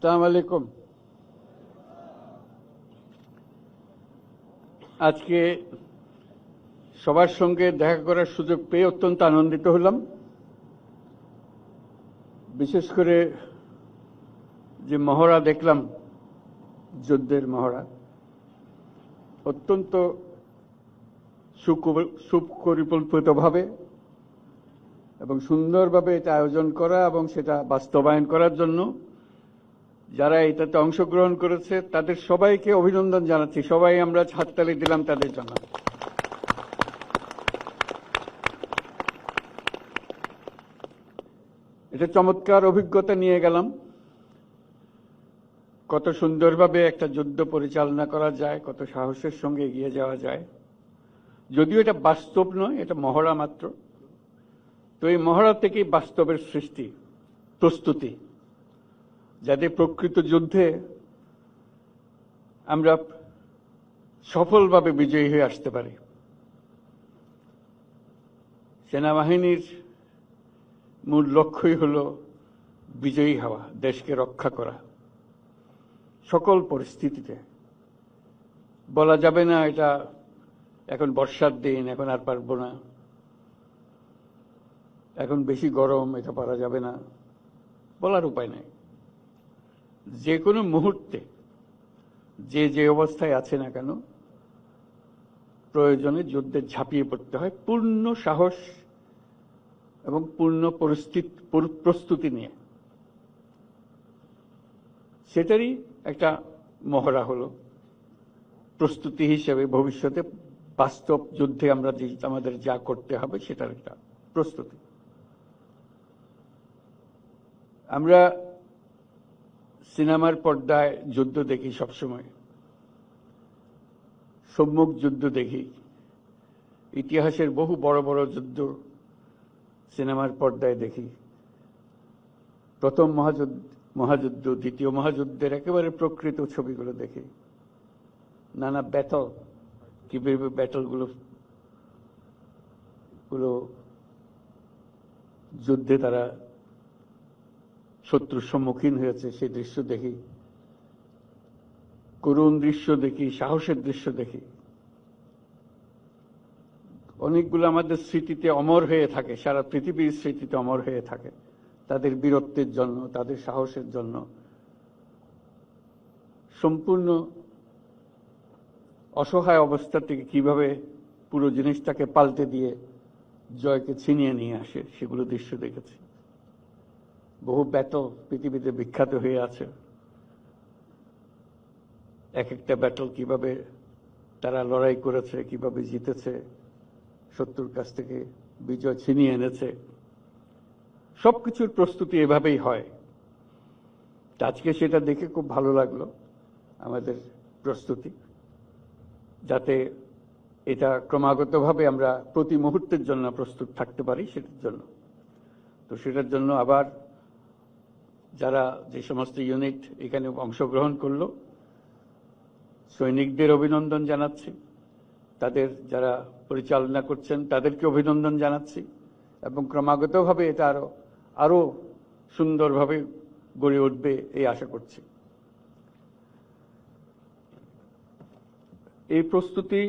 আসসালামু আলাইকুম। আজকে সবার সঙ্গে দেখা করার সুযোগ পেয়ে অত্যন্ত আনন্দিত হলাম। বিশেষ করে যে মহড়া দেখলাম, যুদ্ধের মহড়া, অত্যন্ত সুপরিকল্পিতভাবে এবং সুন্দরভাবে এটা আয়োজন করা এবং সেটা বাস্তবায়ন করার জন্য যারা এটাতে অংশগ্রহণ করেছে তাদের সবাইকে অভিনন্দন জানাচ্ছি। সবাই আমরা হাততালি দিলাম তাদের জন্য। এটা চমৎকার অভিজ্ঞতা নিয়ে গেলাম, কত সুন্দরভাবে একটা যুদ্ধ পরিচালনা করা যায়, কত সাহসের সঙ্গে এগিয়ে যাওয়া যায়। যদিও এটা বাস্তব নয়, এটা মহড়া মাত্র। তো এই মহড়া থেকেই বাস্তবের সৃষ্টি, প্রস্তুতি, যাতে প্রকৃত যুদ্ধে আমরা সফলভাবে বিজয়ী হয়ে আসতে পারি। সেনাবাহিনীর মূল লক্ষ্যই হলো বিজয়ী হওয়া, দেশকে রক্ষা করা সকল পরিস্থিতিতে। বলা যাবে না এটা এখন বর্ষার দিন, এখন আর পারবো না, এখন বেশি গরম, এটা পারা যাবে না, বলার উপায় নাই। যে কোনো মুহূর্তে যে যে অবস্থায় আছে না কেন, প্রয়োজনে যুদ্ধে ঝাঁপিয়ে পড়তে হয় পূর্ণ সাহস এবং পূর্ণ প্রস্তুতি নিয়ে। সেটারই একটা মহড়া হলো প্রস্তুতি হিসেবে ভবিষ্যতে বাস্তব যুদ্ধে আমরা আমাদের যা করতে হবে সেটার একটা প্রস্তুতি। আমরা সিনেমার পর্দায় যুদ্ধ দেখি সবসময়, সম্মুখ যুদ্ধ দেখি, ইতিহাসের বহু বড় বড় যুদ্ধ সিনেমার পর্দায় দেখি। প্রথম মহাযুদ্ধ, দ্বিতীয় মহাযুদ্ধের একেবারে প্রকৃত ছবিগুলো দেখি। নানা ব্যাটল, কিভাবে ব্যাটলগুলো যুদ্ধে তারা শত্রুর সম্মুখীন হয়েছে সেই দৃশ্য দেখি, করুণ দৃশ্য দেখি, সাহসের দৃশ্য দেখি। অনেকগুলো আমাদের স্মৃতিতে অমর হয়ে থাকে, সারা পৃথিবীর স্মৃতিতে অমর হয়ে থাকে, তাদের বীরত্বের জন্য, তাদের সাহসের জন্য। সম্পূর্ণ অসহায় অবস্থা থেকে কিভাবে পুরো জিনিসটাকে পাল্টে দিয়ে জয়কে ছিনিয়ে নিয়ে আসে, সেগুলো দৃশ্য দেখেছি। বহু ব্যাটল পৃথিবীতে বিখ্যাত হয়ে আছে। এক একটা ব্যাটল কিভাবে তারা লড়াই করেছে, কিভাবে জিতেছে, শত্রুর কাছ থেকে বিজয় ছিনিয়ে এনেছে। সবকিছুর প্রস্তুতি এভাবেই হয়। আজকে সেটা দেখে খুব ভালো লাগলো, আমাদের প্রস্তুতি, যাতে এটা ক্রমাগতভাবে আমরা প্রতি মুহূর্তের জন্য প্রস্তুত থাকতে পারি সেটার জন্য। তো সেটার জন্য আবার যারা যে সমস্ত ইউনিট এখানে অংশগ্রহণ করলো, সৈনিকদের অভিনন্দন জানাচ্ছি, তাদের যারা পরিচালনা করছেন তাদেরকে অভিনন্দন জানাচ্ছি, এবং ক্রমাগতভাবে এটা আরো সুন্দরভাবে গড়ে উঠবে এই আশা করছি। এই প্রস্তুতির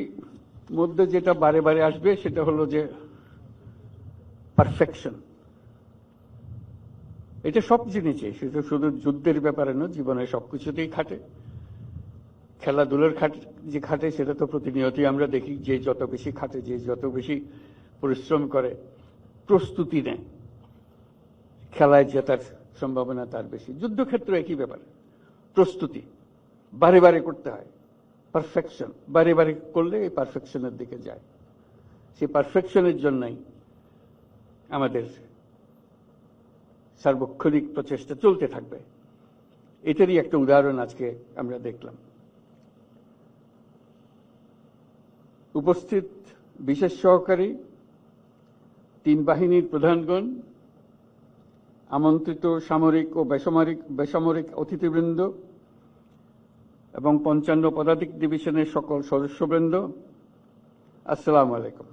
মধ্যে যেটা বারে বারে আসবে সেটা হলো যে পারফেকশন। এটা সব জিনিসে, সেটা শুধু যুদ্ধের ব্যাপারে নয়, জীবনের সবকিছুতেই খাটে। খেলাধুলার যে খাটে সেটা তো প্রতিনিয়তই আমরা দেখি, যে যত বেশি খাটে, যে যত বেশি পরিশ্রম করে, প্রস্তুতি নেয়, খেলায় জেতার সম্ভাবনা তার বেশি। যুদ্ধক্ষেত্রে একই ব্যাপার, প্রস্তুতি বারে বারে করতে হয়। পারফেকশন বারে বারে করলে এই পারফেকশনের দিকে যায়। সেই পারফেকশনের জন্যই আমাদের সার্বক্ষণিক প্রচেষ্টা চলতে থাকবে। এটারই একটা উদাহরণ আজকে আমরা দেখলাম। উপস্থিত বিশেষ সহকারী, তিন বাহিনীর প্রধানগণ, আমন্ত্রিত সামরিক ও বেসামরিক অতিথিবৃন্দ এবং 55 পদাতিক ডিভিশনের সকল সদস্যবৃন্দ, আসসালামু আলাইকুম।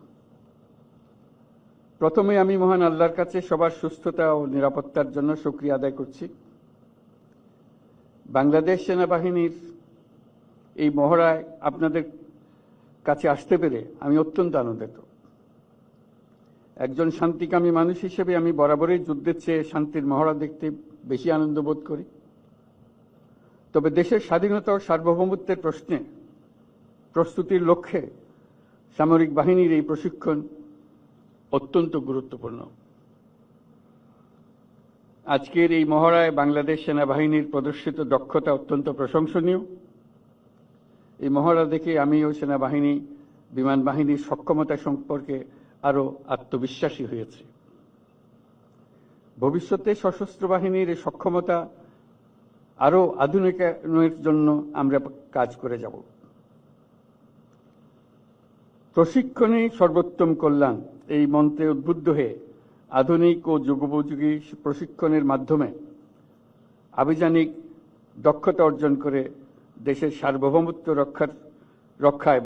প্রথমে আমি মহান আল্লাহর কাছে সবার সুস্থতা ও নিরাপত্তার জন্য শুকরিয়া আদায় করছি। বাংলাদেশ সেনাবাহিনীর এই মহড়ায় আপনাদের কাছে আসতে পেরে আমি অত্যন্ত আনন্দিত। একজন শান্তিকামী মানুষ হিসেবে আমি বরাবরই যুদ্ধের চেয়ে শান্তির মহড়া দেখতে বেশি আনন্দ বোধ করি। তবে দেশের স্বাধীনতা ও সার্বভৌমত্বের প্রশ্নে প্রস্তুতির লক্ষ্যে সামরিক বাহিনীর এই প্রশিক্ষণ অত্যন্ত গুরুত্বপূর্ণ। আজকের এই মহড়ায় বাংলাদেশ সেনাবাহিনীর প্রদর্শিত দক্ষতা অত্যন্ত প্রশংসনীয়। এই মহড়া দেখে আমিও সেনাবাহিনী, বিমান বাহিনীর সক্ষমতা সম্পর্কে আরো আত্মবিশ্বাসী হয়েছি। ভবিষ্যতে সশস্ত্র বাহিনীর এই সক্ষমতা আরো আধুনিকায়নের জন্য আমরা কাজ করে যাব। প্রশিক্ষণে সর্বোত্তম কল্যাণ এই মন্ত্রে উদ্বুদ্ধ হয়ে আধুনিক ও যুগোপযোগী প্রশিক্ষণের মাধ্যমে আভিযানিক দক্ষতা অর্জন করে দেশের সার্বভৌমত্ব রক্ষায়